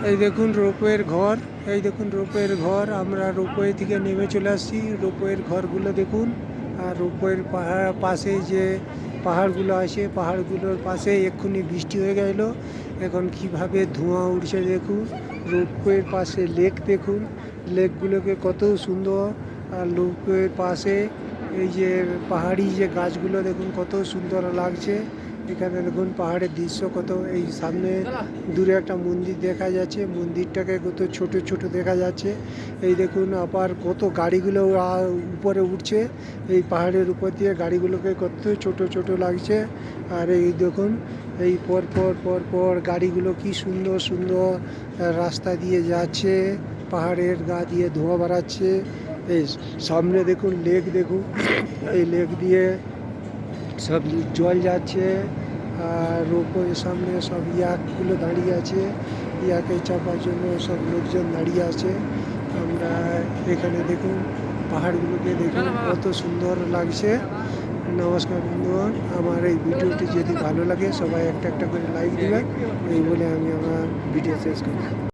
এই দেখুন রোপওয়ের ঘর, এই দেখুন রোপওয়ের ঘর। আমরা রোপওয়ে থেকে নেমে চলে আসছি। রোপওয়ের ঘরগুলো দেখুন। আর রোপওয়ের পাশে যে পাহাড়গুলো আছে, পাহাড়গুলোর পাশে এক্ষুনি বৃষ্টি হয়ে গেল, এখন কিভাবে ধোঁয়া উঠছে দেখুন। রোপওয়ের পাশে লেক দেখুন, লেকগুলোকে কত সুন্দর। আর রোপওয়ের পাশে এই যে পাহাড়ি যে গাছগুলো দেখুন কত সুন্দর লাগছে। এখানে দেখুন পাহাড়ের দৃশ্য কত। এই সামনে দূরে একটা মন্দির দেখা যাচ্ছে, মন্দিরটাকে কত ছোট ছোট দেখা যাচ্ছে। এই দেখুন আবার কত গাড়িগুলো উপরে উঠছে, এই পাহাড়ের উপর দিয়ে গাড়িগুলোকে কত ছোট ছোট লাগছে। আর এই দেখুন এই পর পর পর পর গাড়িগুলো কি সুন্দর সুন্দর রাস্তা দিয়ে যাচ্ছে, পাহাড়ের গা দিয়ে ধোঁয়া বাড়াচ্ছে। এই সামনে দেখুন লেক দেখুন, এই লেক দিয়ে সব জল যাচ্ছে। আর রোপওয়ের সামনে সব ইয়াকগুলো দাঁড়িয়ে আছে, ইয়াকে চাপার জন্য সব লোকজন দাঁড়িয়ে আছে। আমরা এখানে দেখুন পাহাড়গুলোকে দেখুন কত সুন্দর লাগছে। নমস্কার বন্ধুগণ, আমার এই ভিডিওটি যদি ভালো লাগে সবাই একটা একটা করে লাইক দিবেন। এই বলে আমি আমার ভিডিও শেষ করি।